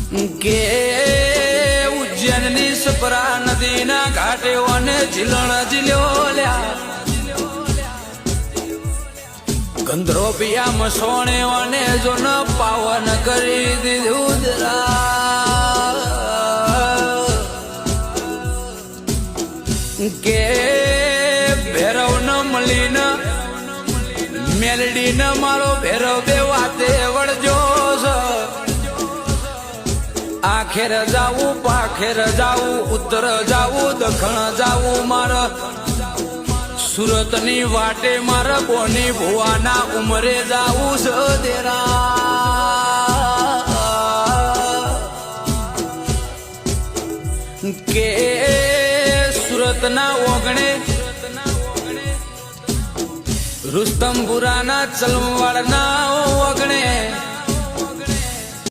કે ઉજ્જૈનની સપરા નદીના ઘાટે અને ઝીલણ ઝીલ્યો લ્યા ગંધરો પિયા મસોણે અને જો ન પાવન કરી દીધું કે ભેરવ ન મળીને મેલડી ન મારો ભેરવ બે વાતે વળજો આખેર જાવું પાખેર જાવું ઉત્તર જાવું દક્ષિણ જાવું મારા સુરત ની વાટે મારા બોની ભુવાના ઉમરે જાવું સદેરા કે સુરત ના ઓગણે રુસ્તમપુરા ના ચલમવાડ ના ઓગણે